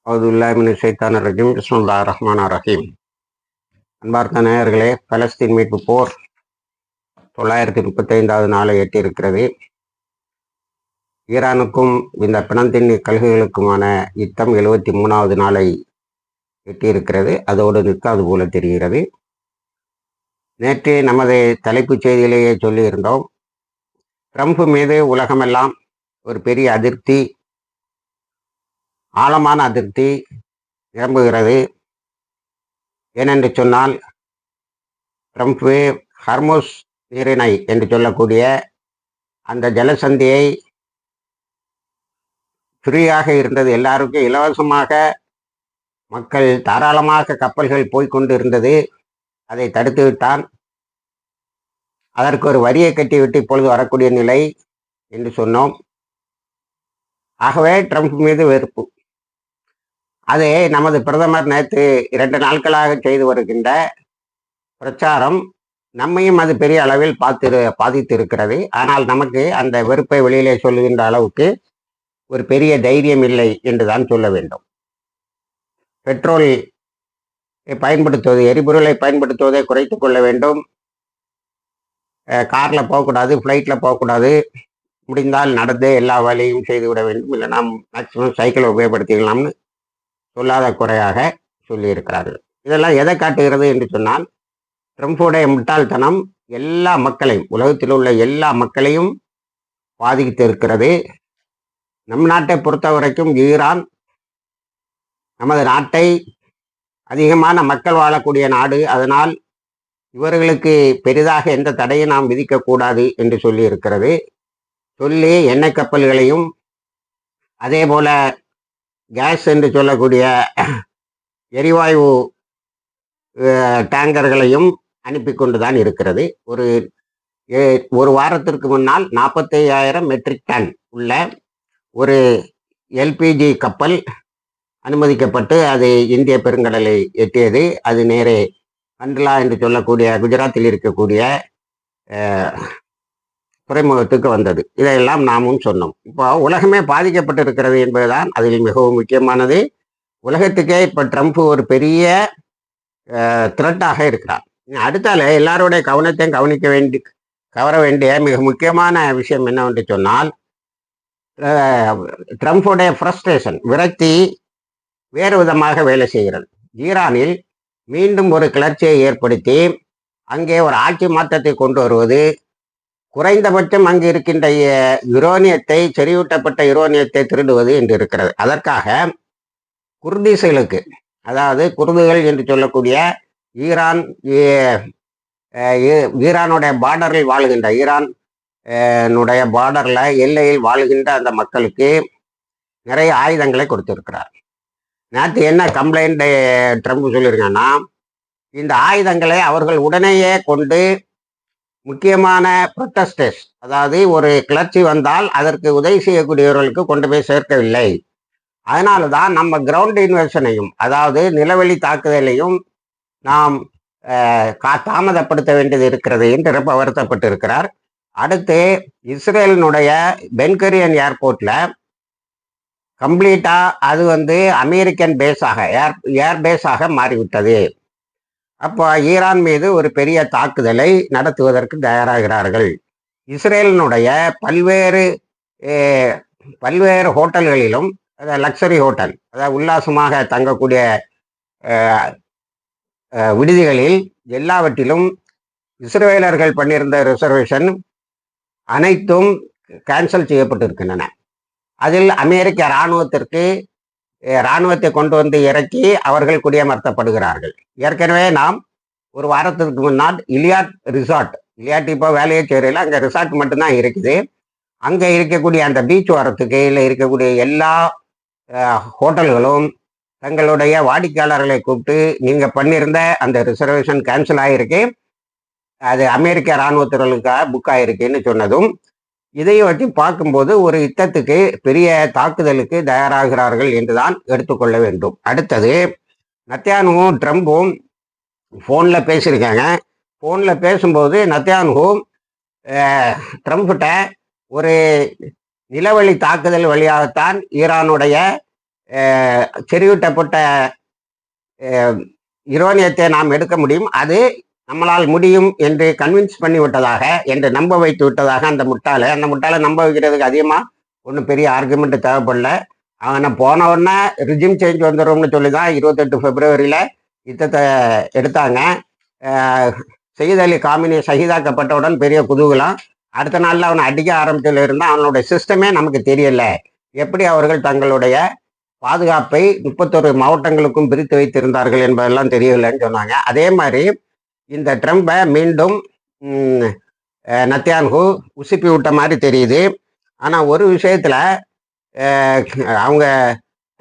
அவுதுல்லாஹி மினஷ் ஷைத்தானிர் ரஜீம். பிஸ்மில்லாஹிர் ரஹ்மானிர் ரஹீம். அன்பார்ந்த நேயர்களே, பலஸ்தீன் மீட்பு போர் 935வது நாளை எட்டியிருக்கிறது. ஈரானுக்கும் இந்த பிணந்தின் கழுகுகளுக்குமான யுத்தம் 73வது நாளை எட்டியிருக்கிறது. அதோடு நிற்காது போல தெரிகிறது. நேற்று நமது தலைப்புச் செய்தியிலேயே சொல்லியிருந்தோம், ட்ரம்ப் மீது உலகமெல்லாம் ஒரு பெரிய அதிருப்தி, ஆழமான அதிருப்தி நிரம்புகிறது. ஏனென்று சொன்னால், ட்ரம்ப் ஹர்முஸ் நீரிணை என்று சொல்லக்கூடிய அந்த ஜலசந்தியை ஃப்ரீயாக இருந்தது, எல்லாருக்கும் இலவசமாக மக்கள் தாராளமாக கப்பல்கள் போய்கொண்டு இருந்தது. அதை தடுத்து விட்டான். அதற்கு ஒரு வரியை கட்டிவிட்டு இப்பொழுது வரக்கூடிய நிலை என்று சொன்னோம். ஆகவே ட்ரம்ப் மீது வெறுப்பு. அதை நமது பிரதமர் நேற்று 2 நாட்களாக செய்து வருகின்ற பிரச்சாரம் நம்மையும் அது பெரிய அளவில் பாதித்து இருக்கிறது. ஆனால் நமக்கு அந்த வெறுப்பை வெளியிலே சொல்லுகின்ற அளவுக்கு ஒரு பெரிய தைரியம் இல்லை என்றுதான் சொல்ல வேண்டும். பெட்ரோல் பயன்படுத்துவது, எரிபொருளை பயன்படுத்துவதை குறைத்து கொள்ள வேண்டும். காரில் போகக்கூடாது, ஃப்ளைட்டில் போகக்கூடாது, முடிந்தால் நடந்தே எல்லா வேலையும் செய்துவிட வேண்டும், இல்லை நாம் மேக்சிமம் சைக்கிளை உபயோகப்படுத்திக்கலாம்னு சொல்லாத குறையாக சொல்லியிருக்கிறார்கள். இதெல்லாம் எதை காட்டுகிறது என்று சொன்னால், ட்ரம்புடைய முட்டாள்தனம் எல்லா மக்களையும், உலகத்தில் உள்ள எல்லா மக்களையும் பாதித்து இருக்கிறது. நம் நாட்டை பொறுத்த வரைக்கும் ஈரான் நமது நாட்டை அதிகமான மக்கள் வாழக்கூடிய நாடு. அதனால் இவர்களுக்கு பெரிதாக எந்த தடையும் நாம் விதிக்கக்கூடாது என்று சொல்லி இருக்கிறது. சொல்லி எண்ணெய் கப்பல்களையும் அதே போல கேஸ் என்று சொல்லக்கூடிய எரிவாயு டேங்கர்களையும் அனுப்பி கொண்டு தான் இருக்கிறது. ஒரு வாரத்திற்கு முன்னால் 45,000 மெட்ரிக் டன் உள்ள ஒரு எல்பிஜி கப்பல் அனுமதிக்கப்பட்டு அது இந்திய பெருங்கடலை எட்டியது. அது நேரே கண்ட்லா என்று சொல்லக்கூடிய குஜராத்தில் இருக்கக்கூடிய துறைமுகத்துக்கு வந்தது. இதையெல்லாம் நாமும் சொன்னோம். இப்போ உலகமே பாதிக்கப்பட்டு இருக்கிறது என்பதுதான் அதில் மிகவும் முக்கியமானது. உலகத்துக்கே இப்போ ட்ரம்ப் ஒரு பெரிய த்ரெட்டாக இருக்கிறார். அடுத்தால எல்லாருடைய கவனத்தையும் கவர வேண்டிய மிக முக்கியமான விஷயம் என்னவென்று சொன்னால், ட்ரம்புடைய ஃப்ரஸ்ட்ரேஷன், விரக்தி வேறு விதமாக வேலை செய்கிறது. ஈரானில் மீண்டும் ஒரு கிளர்ச்சியை ஏற்படுத்தி அங்கே ஒரு ஆட்சி மாற்றத்தை கொண்டு வருவது, குறைந்தபட்சம் அங்கு இருக்கின்ற யுரேனியத்தை, செறிவூட்டப்பட்ட யுரேனியத்தை திருடுவது என்று இருக்கிறது. அதற்காக குர்திஸ்களுக்கு, அதாவது குர்துகள் என்று சொல்லக்கூடிய ஈரானுடைய பார்டரில் வாழ்கின்ற, ஈரானுடைய பார்டரில் எல்லையில் வாழ்கின்ற அந்த மக்களுக்கு நிறைய ஆயுதங்களை கொடுத்திருக்கிறார். நேற்று என்ன கம்ப்ளைண்ட் ட்ரம்ப் சொல்லியிருக்காங்கன்னா, இந்த ஆயுதங்களை அவர்கள் உடனேயே கொண்டு முக்கியமான ப்ரொட்டஸ்டர்ஸ், அதாவது ஒரு கிளர்ச்சி வந்தால் அதற்கு உதவி செய்யக்கூடியவர்களுக்கு கொண்டு போய் சேர்க்கவில்லை. அதனால தான் நம்ம கிரவுண்ட் இன்வெஷனையும், அதாவது நிலவெளி தாக்குதலையும் நாம் தாமதப்படுத்த வேண்டியது இருக்கிறது என்று ரொம்ப வருத்தப்பட்டு இருக்கிறார். அடுத்து இஸ்ரேலினுடைய பென்கரியன் ஏர்போர்ட்ல கம்ப்ளீட்டா அது அமெரிக்கன் பேஸாக, ஏர் பேஸாக மாறிவிட்டது. அப்போ ஈரான் மீது ஒரு பெரிய தாக்குதலை நடத்துவதற்கு தயாராகிறார்கள். இஸ்ரேலினுடைய பல்வேறு ஹோட்டல்களிலும், அதாவது லக்ஸரி ஹோட்டல், அதாவது உல்லாசமாக தங்கக்கூடிய விடுதிகளில் எல்லாவற்றிலும் இஸ்ரேலர்கள் பண்ணியிருந்த ரிசர்வேஷன் அனைத்தும் கேன்சல் செய்யப்பட்டிருக்கின்றன. அதில் அமெரிக்க இராணுவத்தை கொண்டு வந்து இறக்கி அவர்கள் குடியமர்த்தப்படுகிறார்கள். ஏற்கனவே நாம் ஒரு வாரத்திற்கு முன்னால் இலியாட் இப்போ வேலையை செய்யறதில்ல, அங்கே ரிசார்ட் மட்டும்தான் இருக்குது. அங்கே இருக்கக்கூடிய அந்த பீச் ஓரத்துக்கு இல்லை இருக்கக்கூடிய எல்லா ஹோட்டல்களும் தங்களுடைய வாடிக்கையாளர்களை கூப்பிட்டு, நீங்கள் பண்ணியிருந்த அந்த ரிசர்வேஷன் கேன்சல் ஆகிருக்கு, அது அமெரிக்க இராணுவத்தினர்களுக்காக புக் ஆகிருக்குன்னு சொன்னதும், இதையும் வச்சு பார்க்கும்போது ஒரு யுத்தத்துக்கு, பெரிய தாக்குதலுக்கு தயாராகிறார்கள் என்றுதான் எடுத்துக்கொள்ள வேண்டும். அடுத்தது, நத்தன்யாஹுவும் ட்ரம்பும் ஃபோனில் பேசியிருக்காங்க. ஃபோனில் பேசும்போது நத்தன்யாஹு ட்ரம்ப்கிட்ட ஒரு நிலவழி தாக்குதல் வழியாகத்தான் ஈரானுடைய செறிவூட்டப்பட்ட யுரேனியத்தை நாம் எடுக்க முடியும், அது நம்மளால் முடியும் என்று கன்வின்ஸ் பண்ணி விட்டதாக, என்று நம்ப வைத்து விட்டதாக அந்த முட்டாளை நம்ப வைக்கிறதுக்கு அதிகமாக ஒன்றும் பெரிய ஆர்குமெண்ட் தேவைப்படல. அவனை போன உடனே ரிஜிம் சேஞ்ச் வந்துடும்னு சொல்லி தான் 28 பிப்ரவரியில் யுத்தத்தை எடுத்தாங்க. சயீத் அலி காமினி ஷஹீதாக்கப்பட்டவுடன் பெரிய குதூகலம். அடுத்த நாளில் அவனை அடிக்க ஆரம்பிச்சதுல இருந்தால் அவனுடைய சிஸ்டமே நமக்கு தெரியல. எப்படி அவர்கள் தங்களுடைய பாதுகாப்பை 31 மாவட்டங்களுக்கும் பிரித்து வைத்திருந்தார்கள் என்பதெல்லாம் தெரியவில்லைன்னு சொன்னாங்க. அதே மாதிரி இந்த ட்ரம்பை மீண்டும் நத்தியான்ஹூ உசுப்பி விட்ட மாதிரி தெரியுது. ஆனால் ஒரு விஷயத்தில் அவங்க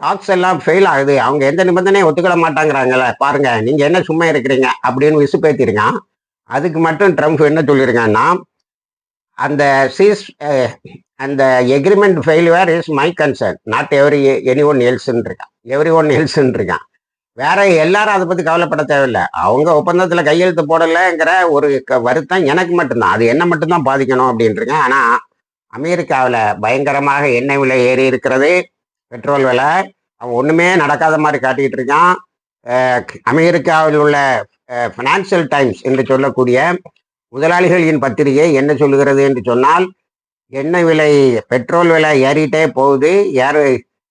டாக்ஸ் எல்லாம் ஃபெயில் ஆகுது. அவங்க எந்த நிபந்தனையும் ஒத்துக்கிட மாட்டாங்கிறாங்கல்ல, பாருங்க நீங்கள் என்ன சும்மா இருக்கிறீங்க அப்படின்னு விசுப்பேற்றிருக்கான். அதுக்கு மட்டும் ட்ரம்ப் என்ன சொல்லியிருக்காங்கன்னா, அந்த அந்த agreement failure is my concern, not any one எல்ஸ்ன்னு இருக்கான். வேற எல்லாரும் அதை பற்றி கவலைப்பட தேவையில்லை. அவங்க ஒப்பந்தத்தில் கையெழுத்து போடலைங்கிற ஒரு வருத்தம் எனக்கு மட்டும்தான், அது என்ன மட்டும்தான் பாதிக்கணும் அப்படின்றீங்க. ஆனால் அமெரிக்காவில் பயங்கரமாக எண்ணெய் விலை ஏறி இருக்கிறது, பெட்ரோல் விலை. அவன் ஒன்றுமே நடக்காத மாதிரி காட்டிக்கிட்டு இருக்கான். அமெரிக்காவில் உள்ள ஃபினான்சியல் டைம்ஸ் என்று சொல்லக்கூடிய முதலாளிகளின் பத்திரிகை என்ன சொல்லுகிறது என்று சொன்னால், எண்ணெய் விலை, பெட்ரோல் விலை ஏறிட்டே போகுது.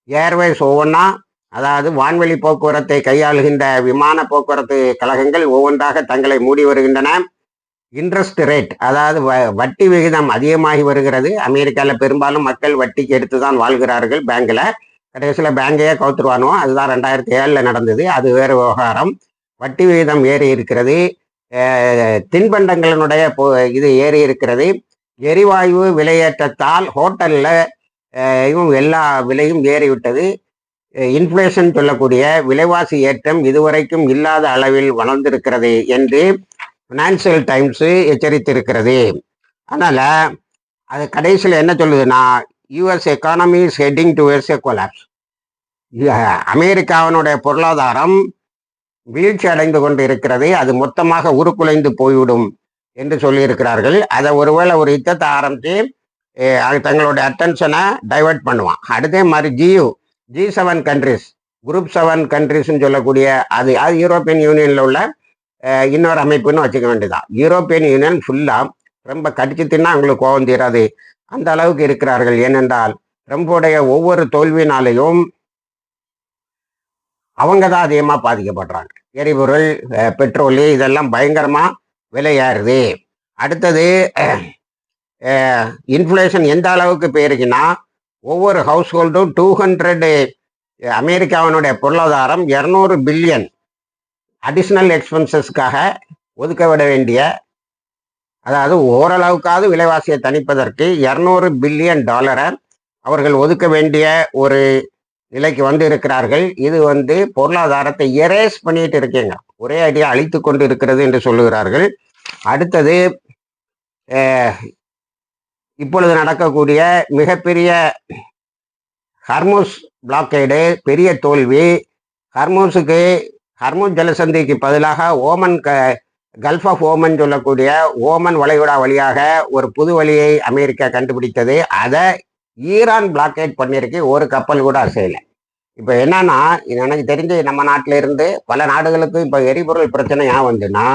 ஏர்வேஸ் ஒவ்வொன்றா, அதாவது வான்வெளி போக்குவரத்தை கையாளுகின்ற விமான போக்குவரத்து கழகங்கள் ஒவ்வொன்றாக தங்களை மூடி வருகின்றன. இன்ட்ரெஸ்ட் ரேட், அதாவது வட்டி விகிதம் அதிகமாகி வருகிறது. அமெரிக்காவில் பெரும்பாலும் மக்கள் வட்டிக்கு எடுத்து தான் வாழ்கிறார்கள். பேங்கில் கடைசியில் பேங்கையே கவுத்துருவானுவோம். அதுதான் 2007 நடந்தது. அது வேறு விவகாரம். வட்டி விகிதம் ஏறி இருக்கிறது. தின்பண்டங்களினுடைய இது ஏறி இருக்கிறது. எரிவாயு விலையேற்றத்தால் ஹோட்டலில் எல்லா விலையும் ஏறிவிட்டது. இன்ஃப்ளேஷன் சொல்லக்கூடிய விலைவாசி ஏற்றம் இதுவரைக்கும் இல்லாத அளவில் வளர்ந்திருக்கிறது என்று ஃபினான்சியல் டைம்ஸு எச்சரித்திருக்கிறது. அதனால் அது கடைசியில் என்ன சொல்லுதுன்னா, US economy is heading towards a collapse. அமெரிக்காவினுடைய பொருளாதாரம் வீழ்ச்சி அடைந்து கொண்டு இருக்கிறது, அது மொத்தமாக உருக்குலைந்து போய்விடும் என்று சொல்லியிருக்கிறார்கள். அதை ஒருவேளை ஒரு யுத்தத்தை ஆரம்பித்து தங்களுடைய அட்டென்ஷனை டைவெர்ட் பண்ணுவான். அதே மாதிரி G7 கண்ட்ரிஸ், குரூப் 7 கண்ட்ரிஸ்ன்னு சொல்லக்கூடிய அது யூரோப்பியன் யூனியனில் உள்ள இன்னொரு அமைப்புன்னு வச்சுக்க வேண்டியதான். யூரோப்பியன் யூனியன் ஃபுல்லாக ரொம்ப கடிச்சு தின்னா அவங்களுக்கு கோபம் தீராது, அந்த அளவுக்கு இருக்கிறார்கள். ஏனென்றால் ட்ரம்புடைய ஒவ்வொரு தோல்வினாலையும் அவங்க தான் அதிகமாக பாதிக்கப்படுறாங்க. எரிபொருள், பெட்ரோலு இதெல்லாம் பயங்கரமாக விலையாறுது. அடுத்தது இன்ஃப்ளேஷன் எந்த அளவுக்கு போயிருக்குன்னா, ஒவ்வொரு ஹவுஸ் ஹோல்டும் 200 அமெரிக்காவினுடைய பொருளாதாரம் 200 பில்லியன் அடிஷ்னல் எக்ஸ்பென்சஸ்க்காக ஒதுக்க விட வேண்டிய, அதாவது ஓரளவுக்காவது விலைவாசியை தணிப்பதற்கு $200 பில்லியன் அவர்கள் ஒதுக்க வேண்டிய ஒரு நிலைக்கு வந்து இருக்கிறார்கள். இது பொருளாதாரத்தை எரேஸ் பண்ணிட்டு இருக்கீங்க, ஒரே அடியாக அழித்து கொண்டு இருக்கிறது என்று சொல்லுகிறார்கள். அடுத்தது இப்பொழுது நடக்கக்கூடிய மிகப்பெரிய ஹர்முஸ் பிளாக்கேடு பெரிய தோல்வி. ஹர்முஸ் ஜலசந்திக்கு பதிலாக ஓமன் கல்ஃப் ஆஃப் ஓமன் சொல்லக்கூடிய ஓமன் வளைகுடா வழியாக ஒரு புது வழியை அமெரிக்கா கண்டுபிடித்தது. அதை ஈரான் பிளாக்கேட் பண்ணியிருக்கு, ஒரு கப்பல் கூட அசையலை. இப்போ என்னன்னா, எனக்கு தெரிஞ்சு நம்ம நாட்டில இருந்து பல நாடுகளுக்கு இப்போ எரிபொருள் பிரச்சனை ஏன் வந்துன்னா,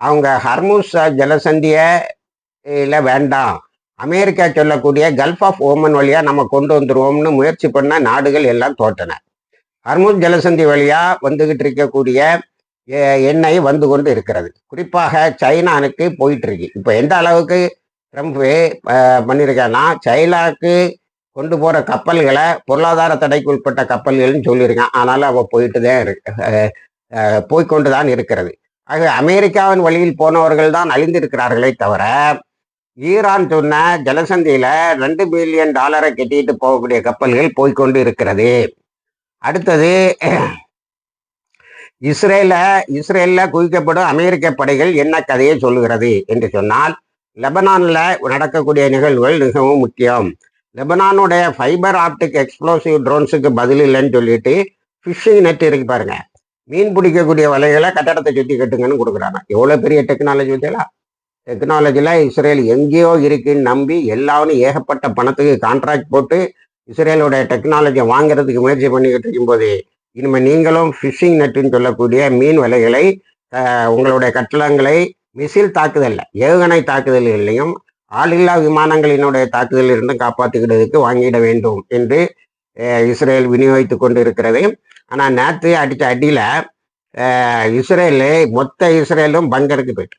அவங்க ஹர்முஸ் ஜலசந்தியில வேண்டாம், அமெரிக்கா சொல்லக்கூடிய கல்ஃப் ஆஃப் ஓமன் வழியாக நம்ம கொண்டு வந்துடுவோம்னு முயற்சி பண்ண நாடுகள் எல்லாம் தோற்றன. ஹர்முஸ் ஜலசந்தி வழியாக வந்துகிட்டு இருக்கக்கூடிய எண்ணெய் வந்து கொண்டு இருக்கிறது. குறிப்பாக சைனானுக்கு போயிட்டு இருக்கு. இப்போ எந்த அளவுக்கு ட்ரம்ப் பண்ணியிருக்கான்னா, சைனாக்கு கொண்டு போகிற கப்பல்களை பொருளாதார தடைக்கு உட்பட்ட கப்பல்கள்னு சொல்லியிருக்கான். ஆனாலும் அவள் போய்கொண்டு தான் இருக்கிறது. ஆக அமெரிக்காவின் வழியில் போனவர்கள் தான் அழிந்திருக்கிறார்களே தவிர, ஈரான் சொன்ன ஜலசந்தியில் $2 பில்லியன் கட்டிட்டு போகக்கூடிய கப்பல்கள் போய்கொண்டு இருக்கிறது. அடுத்தது இஸ்ரேலில் குவிக்கப்படும் அமெரிக்க படைகள் என்ன கதையை சொல்லுகிறது என்று சொன்னால், லெபனானில் நடக்கக்கூடிய நிகழ்வுகள் மிகவும் முக்கியம். லெபனானுடைய ஃபைபர் ஆப்டிக் எக்ஸ்ப்ளோசிவ் ட்ரோன்ஸுக்கு பதில் இல்லைன்னு சொல்லிட்டு ஃபிஷிங் நெட் இருக்கு பாருங்க, மீன் பிடிக்கக்கூடிய வலைகளை கட்டடத்தை சுற்றி கட்டுங்கன்னு கொடுக்குறாங்க. எவ்வளோ பெரிய டெக்னாலஜி வச்சலாம். டெக்னாலஜியில் இஸ்ரேல் எங்கேயோ இருக்குன்னு நம்பி எல்லாரும் ஏகப்பட்ட பணத்துக்கு கான்ட்ராக்ட் போட்டு இஸ்ரேலுடைய டெக்னாலஜியை வாங்குறதுக்கு முயற்சி பண்ணிக்கிட்டு இருக்கும்போது இனிமேல் நீங்களும் ஃபிஷிங் நெட்டுன்னு சொல்லக்கூடிய மீன் வலைகளை உங்களுடைய கட்டடங்களை மிசில் தாக்குதல் ஏவுகணை தாக்குதல்களையும் ஆளில்லா விமானங்களினுடைய தாக்குதலில் இருந்து காப்பாற்றுகிறதுக்கு வாங்கிட வேண்டும் என்று இஸ்ரேல் விநியோகித்து கொண்டு இருக்கிறது. ஆனால் நேற்று அடித்த அடியில் இஸ்ரேலு மொத்த இஸ்ரேலும் பங்கருக்கு போயிட்டு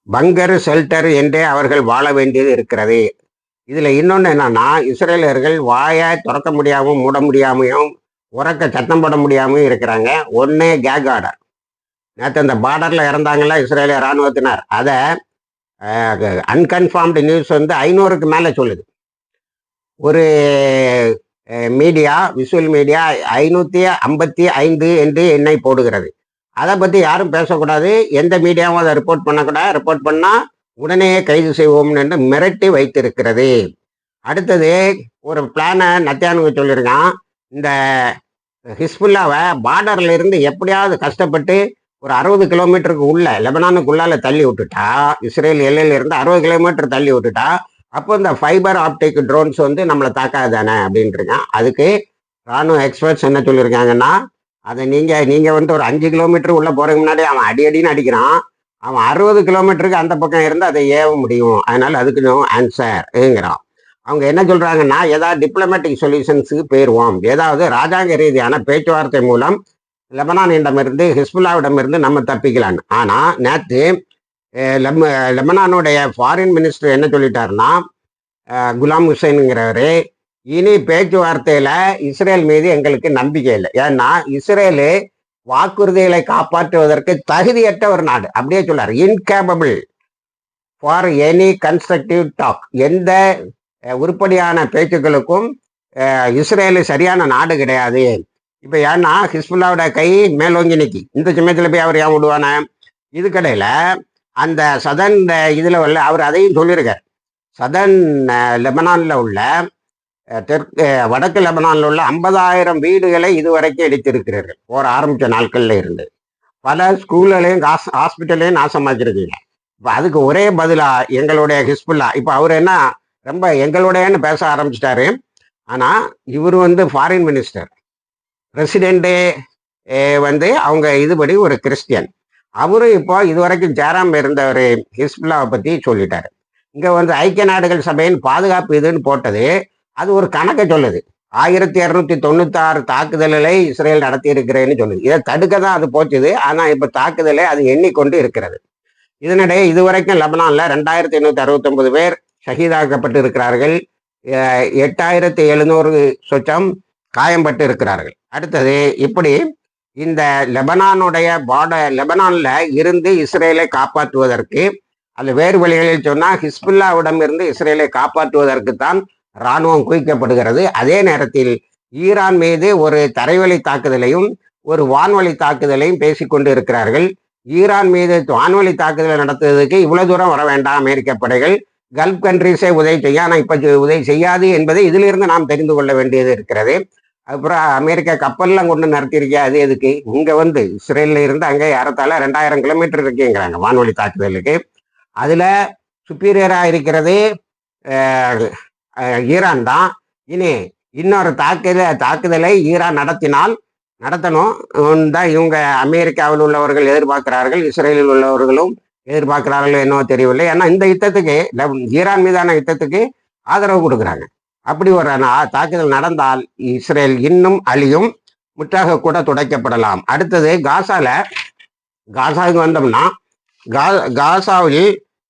பங்கர் ஷெல்டர் என்றே அவர்கள் வாழ வேண்டியது இருக்கிறது. இதில் இன்னொன்று என்னன்னா, இஸ்ரேலர்கள் வாயை திறக்க முடியாமல் மூட முடியாமையும் உறக்க சத்தம் போட முடியாமையும் இருக்கிறாங்க. ஒன்று கேக் ஆர்டர். நேற்று அந்த பார்டரில் இறந்தாங்கல்ல இஸ்ரேலிய இராணுவத்தினர், அதை அன்கன்ஃபார்ம்டு நியூஸ் 500க்கு மேலே சொல்லுது. ஒரு மீடியா, விஷுவல் மீடியா 555 என்று எண்ணை போடுகிறது. அதை பற்றி யாரும் பேசக்கூடாது, எந்த மீடியாவும் அதை ரிப்போர்ட் பண்ணக்கூடாது. ரிப்போர்ட் பண்ணால் உடனே கைது செய்வோம் என்று மிரட்டி வைத்திருக்கிறது. அடுத்தது ஒரு பிளானை நத்தியானுக்கு சொல்லியிருக்கான். இந்த ஹிஸ்புல்லாவை பார்டர்ல இருந்து எப்படியாவது கஷ்டப்பட்டு ஒரு 60 கிலோமீட்டருக்கு உள்ள லெபனானுக்குள்ளால தள்ளி விட்டுட்டா, இஸ்ரேல் எல்லையில இருந்து 60 கிலோமீட்டர் தள்ளி விட்டுட்டா, அப்போ இந்த ஃபைபர் ஆப்டிக் ட்ரோன்ஸ் நம்மளை தாக்காது தானே அப்படின்ட்டுருக்கான். அதுக்கு ராணுவ எக்ஸ்பர்ட்ஸ் என்ன சொல்லியிருக்காங்கன்னா, அதை நீங்கள் ஒரு 5 கிலோமீட்டர் உள்ள போகிறதுக்கு முன்னாடி அவன் அடின்னு அடிக்கிறான். அவன் 60 கிலோமீட்டருக்கு அந்த பக்கம் இருந்து அதை ஏவ முடியும். அதனால அதுக்கு நம்ம ஆன்சர்ங்கிறான். அவங்க என்ன சொல்றாங்கன்னா, ஏதாவது டிப்ளமேட்டிக் சொல்யூஷன்ஸுக்கு போயிடுவோம், ஏதாவது ராஜாங்க ரீதியான பேச்சுவார்த்தை மூலம் லெபனானிடமிருந்து ஹிஸ்புல்லாவிடமிருந்து நம்ம தப்பிக்கலான்னு. ஆனால் நேற்று லெபனானுடைய ஃபாரின் மினிஸ்டர் என்ன சொல்லிட்டாருன்னா, குலாம் ஹுசைனுங்கிறவர், இனி பேச்சுவார்த்தையில் இஸ்ரேல் மீது எங்களுக்கு நம்பிக்கை இல்லை. ஏன்னா இஸ்ரேலு வாக்குறுதிகளை காப்பாற்றுவதற்கு தகுதியற்ற ஒரு நாடு, அப்படியே சொல்லார். Incapable for any constructive talk. எந்த உருப்படியான பேச்சுக்களுக்கும் இஸ்ரேலு சரியான நாடு கிடையாது. இப்போ ஏன்னா ஹிஸ்புல்லாவோட கை மேலோங்கி நிற்கி, இந்த சமயத்தில் போய் அவர் ஏன் விடுவானே? இதுக்கடையில் அந்த சதன் இதில் உள்ள அவர் அதையும் சொல்லியிருக்கார். சதன் லெபனானில் உள்ள வடக்கு லெபனானில் உள்ள 50,000 வீடுகளை இதுவரைக்கும் இடித்திருக்கிறார்கள் போர் ஆரம்பித்த நாட்களில் இருந்து. பல ஸ்கூல்களையும் ஹாஸ்பிட்டலையும் நாசமாக்கிருக்கீங்க. இப்போ அதுக்கு ஒரே பதிலாக எங்களுடைய ஹிஸ்புல்லா, இப்போ அவர் என்ன ரொம்ப எங்களுடையன்னு பேச ஆரம்பிச்சிட்டாரு. ஆனால் இவர் ஃபாரின் மினிஸ்டர், பிரசிடெண்ட்டே அவங்க இதுபடி ஒரு கிறிஸ்டியன். அவரும் இப்போ இதுவரைக்கும் சேராமல் இருந்தவர் ஹிஸ்புல்லாவை பற்றி சொல்லிட்டாரு. இங்கே ஐக்கிய நாடுகள் சபையின் பாதுகாப்பு இதுன்னு போட்டது, அது ஒரு கணக்கை சொல்லுது. 1296 தாக்குதல்களை இஸ்ரேல் நடத்தி இருக்கிறேன்னு சொல்லுது. இதை தடுக்க தான் அது போச்சுது. ஆனால் இப்போ தாக்குதலை அது எண்ணிக்கொண்டு இருக்கிறது. இதனிடையே இதுவரைக்கும் லெபனானில் 2869 பேர் ஷஹீதாக்கப்பட்டு இருக்கிறார்கள். 8700 சொச்சம் காயம்பட்டு இருக்கிறார்கள். அடுத்தது இப்படி இந்த லெபனானுடைய லெபனான்ல இருந்து இஸ்ரேலை காப்பாற்றுவதற்கு, அது வேறு வழிகளில் சொன்னால் ஹிஸ்புல்லாவிடம் இருந்து இஸ்ரேலை காப்பாற்றுவதற்கு தான் இராணுவம் குவிக்கப்படுகிறது. அதே நேரத்தில் ஈரான் மீது ஒரு தரைவழி தாக்குதலையும் ஒரு வான்வழி தாக்குதலையும் பேசிக்கொண்டு இருக்கிறார்கள். ஈரான் மீது வான்வழி தாக்குதலை நடத்துவதற்கு இவ்வளவு தூரம் வர வேண்டாம் அமெரிக்க படைகள், கல்ஃப் கண்ட்ரிஸை உதவி செய்ய, ஆனால் இப்போ உதவி செய்யாது என்பதை இதிலிருந்து நாம் தெரிந்து கொள்ள வேண்டியது இருக்கிறது. அப்புறம் அமெரிக்கா கப்பல்லாம் கொண்டு நடத்தியிருக்கா, அது எதுக்கு? இங்கே இஸ்ரேலில் இருந்து அங்கே ஏறத்தாழ 2000 கிலோமீட்டர் இருக்குங்கிறாங்க வான்வழி தாக்குதலுக்கு. அதில் சுப்பீரியராக இருக்கிறது ஈரான் தான். இனி இன்னொரு தாக்குதலை ஈரான் நடத்தணும் தான் இவங்க அமெரிக்காவில் உள்ளவர்கள் எதிர்பார்க்கிறார்கள், இஸ்ரேலில் உள்ளவர்களும் எதிர்பார்க்கிறார்கள், என்னவோ தெரியவில்லை. ஏன்னா இந்த யுத்தத்துக்கு, ஈரான் மீதான யுத்தத்துக்கு ஆதரவு கொடுக்குறாங்க. அப்படி ஒரு தாக்குதல் நடந்தால் இஸ்ரேல் இன்னும் அழியும், முற்றாக கூட துடைக்கப்படலாம். அடுத்தது காசாவுக்கு வந்தோம்னா, காசாவில்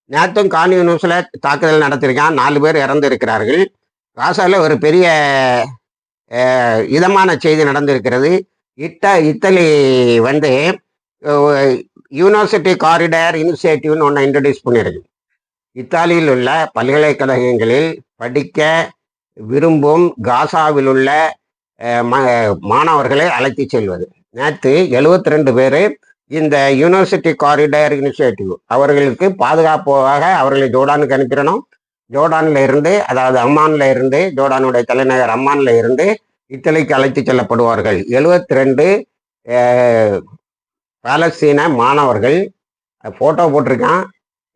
நேற்றும் கான்யூனிஸில் தாக்குதல் நடத்திருக்கான். 4 பேர் இறந்து இருக்கிறார்கள். காசாவில் ஒரு பெரிய இதமான செய்தி நடந்திருக்கிறது. இத்தாலி யூனிவர்சிட்டி காரிடார் இனிஷியேட்டிவ்னு ஒன்று இன்ட்ரடியூஸ் பண்ணியிருக்கு. இத்தாலியில் உள்ள பல்கலைக்கழகங்களில் படிக்க விரும்பும் காசாவில் உள்ள மாணவர்களை அழைத்து செல்வது. நேற்று 72 பேர் இந்த யூனிவர்சிட்டி காரிடார் இனிஷியேட்டிவ் அவர்களுக்கு பாதுகாப்பாக அவர்களை ஜோர்டானுக்கு அனுப்பிடணும். ஜோர்டானில் இருந்து, அதாவது அம்மானில் இருந்து, ஜோர்டானுடைய தலைநகர் அம்மானில் இருந்து இத்தாலிக்கு அழைத்து செல்லப்படுவார்கள். 72 பாலஸ்தீன மாணவர்கள். ஃபோட்டோ போட்டிருக்கான்.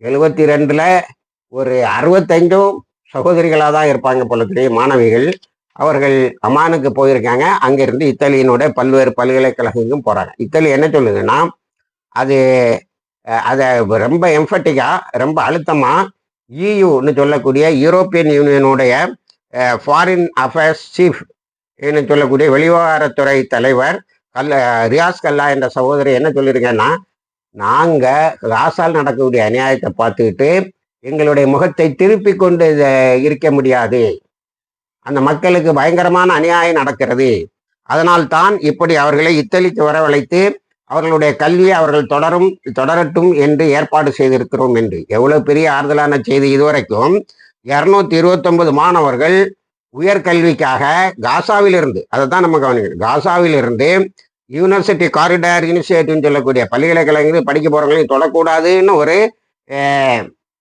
72ல் ஒரு 65 சகோதரிகளாக தான் இருப்பாங்க போல தெரியும் மாணவிகள். அவர்கள் அமானுக்கு போயிருக்காங்க. அங்கிருந்து இத்தாலியினுடைய பல்வேறு பல்கலைக்கழகங்களுக்கும் போறாங்க. இத்தாலி என்ன சொல்லுதுன்னா, அது அதை ரொம்ப எம்ஃபட்டிக்கா, ரொம்ப அழுத்தமா இயுன்னு சொல்லக்கூடிய யூரோப்பியன் யூனியனுடைய ஃபாரின் அஃபேர்ஸ் சீஃப் என்று சொல்லக்கூடிய வெளிவிவகாரத்துறை தலைவர் ரியாஸ் கல்லா என்ற சகோதரி என்ன சொல்லியிருக்கேன்னா, நாங்கள் காசால் நடக்கக்கூடிய அநியாயத்தை பார்த்துக்கிட்டு எங்களுடைய முகத்தை திருப்பி கொண்டு இருக்க முடியாது. அந்த மக்களுக்கு பயங்கரமான அநியாயம் நடக்கிறது. அதனால் தான் இப்படி அவர்களை இத்தாலிக்கு வரவழைத்து அவர்களுடைய கல்வியை அவர்கள் தொடரட்டும் என்று ஏற்பாடு செய்திருக்கிறோம் என்று. எவ்வளவு பெரிய ஆறுதலான செய்தி! இதுவரைக்கும் 229 மாணவர்கள் உயர்கல்விக்காக காசாவிலிருந்து, அதை தான் நம்ம கவனிக்கணும், காசாவிலிருந்து யூனிவர்சிட்டி காரிடார் இனிஷியேட்டிவ்னு சொல்லக்கூடிய பல்கலைக்கழகங்கள் படிக்க போறவங்களையும் தொடக்கூடாதுன்னு ஒரு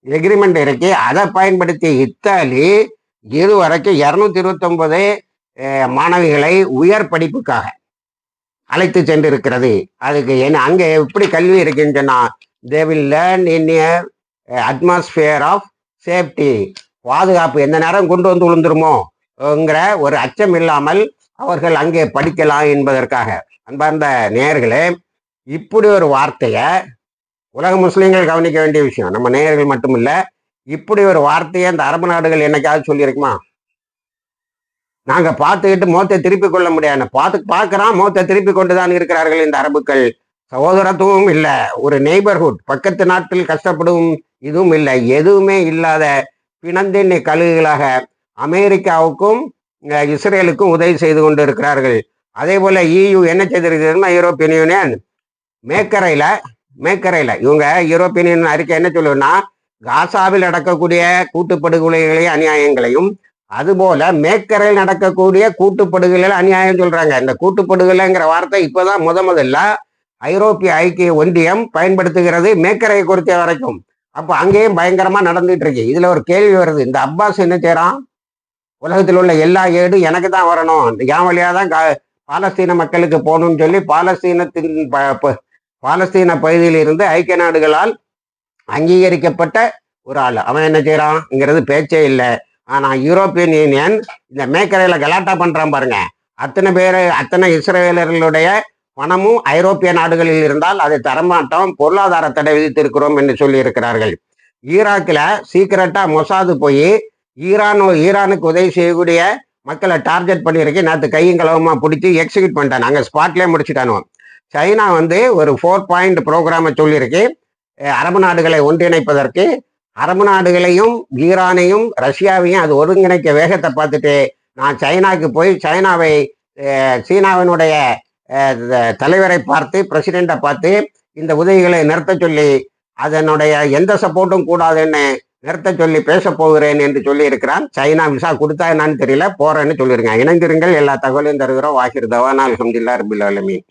எக்ரிமெண்ட் இருக்கு. அதை பயன்படுத்தி இத்தாலி இதுவரைக்கும் 229 மாணவிகளை உயர் படிப்புக்காக அழைத்து சென்றிருக்கிறது. அதுக்கு என்ன அங்கே எப்படி கல்வி இருக்குன்னு சொன்னா, they will learn in atmosphere of safety. பாதுகாப்பு எந்த நேரம் கொண்டு வந்து விழுந்துருமோங்கிற ஒரு அச்சம் இல்லாமல் அவர்கள் அங்கே படிக்கலாம் என்பதற்காக. அன்பார்ந்த நேயர்களே, இப்படி ஒரு வார்த்தையை உலக முஸ்லீம்கள் கவனிக்க வேண்டிய விஷயம். நம்ம நேயர்கள் மட்டும் இல்லை, இப்படி ஒரு வார்த்தையை அந்த அரபு நாடுகள் என்னைக்காவது சொல்லியிருக்குமா? நாங்க பார்த்துக்கிட்டு முகத்தை திருப்பி கொள்ள முடியாது. பார்க்கறான், முகத்தை திருப்பி கொண்டுதான் இருக்கிறார்கள் இந்த அரபுக்கள். சகோதரத்துவம் இல்லை, ஒரு நெய்பர்ஹுட், பக்கத்து நாட்டில் கஷ்டப்படும் இதுவும் இல்லை, எதுவுமே இல்லாத பிணந்தின் கழுகுகளாக அமெரிக்காவுக்கும் இஸ்ரேலுக்கும் உதவி செய்து கொண்டு இருக்கிறார்கள். அதே போல EU என்ன செய்திருக்கிறதுனா, யூரோப்பியன் யூனியன் மேக்கரையில இவங்க யூரோப்பியன் யூனியன் அறிக்கை என்ன சொல்லுன்னா, காசாவில் நடக்கக்கூடிய கூட்டுப்படுகொலைகளையும் அநியாயங்களையும், அதுபோல மேக்கரையில் நடக்கக்கூடிய கூட்டுப்படுகொலை அநியாயம் சொல்றாங்க. இந்த கூட்டுப்படுகொலைங்கிற வார்த்தை இப்பதான் முதல்ல ஐரோப்பிய ஐக்கிய ஒன்றியம் பயன்படுத்துகிறது மேக்கரையை குறித்த வரைக்கும். அப்போ அங்கேயும் பயங்கரமா நடந்துட்டு இருக்கு. இதுல ஒரு கேள்வி வருது, இந்த அப்பாஸ் என்ன செய்யறான்? உலகத்தில் உள்ள எல்லா ஏடும் எனக்கு தான் வரணும், என் வழியா தான் பாலஸ்தீன மக்களுக்கு போகணும்னு சொல்லி பாலஸ்தீன பகுதியில் இருந்து ஐக்கிய நாடுகளால் அங்கீகரிக்கப்பட்ட ஒரு ஆள் அவன் என்ன செய்யறான்ங்கிறது பேச்சே இல்லை. ஆனா யூரோப்பியன் யூனியன் இந்த மேக்கரையில கலாட்டா பண்றான் பாருங்க. அத்தனை இஸ்ரேலர்களுடைய பணமும் ஐரோப்பிய நாடுகளில் இருந்தால் அதை தரமாட்டோம், பொருளாதார தடை விதித்திருக்கிறோம் என்று சொல்லி இருக்கிறார்கள். ஈராக்கில் சீக்கிரட்டா மொசாது போய் ஈரானுக்கு உதவி செய்யக்கூடிய மக்களை டார்கெட் பண்ணியிருக்கு. நேற்று கையும் களவுமா பிடிச்சி எக்ஸிக்யூட் பண்ணிட்டான், நாங்கள் ஸ்பாட்லேயே முடிச்சுட்டானுவோம். சைனா ஒரு 4 பாயிண்ட் ப்ரோக்ராமை சொல்லியிருக்கு. அரபு நாடுகளை ஒன்றிணைப்பதற்கு அரபு நாடுகளையும் ஈரானையும் ரஷ்யாவையும் அது ஒருங்கிணைக்க வேகத்தை பார்த்துட்டு நான் சைனாவுக்கு போய் சீனாவினுடைய தலைவரை பார்த்து, பிரசிடெண்ட்டை பார்த்து இந்த உதவிகளை நிறுத்த சொல்லி, அதனுடைய எந்த சப்போர்ட்டும் கூடாதுன்னு நிறுத்த சொல்லி பேச போகிறேன் என்று சொல்லி இருக்கிறான். சைனா விசா கொடுத்தா என்னன்னு தெரியல, போறேன்னு சொல்லியிருக்காங்க. இணைந்திருங்கள், எல்லா தகவலையும் தருகிறோம். வாஹிர் தவானா அல்ஹம்துலில்லாஹி ரப்பில் ஆலமீன்.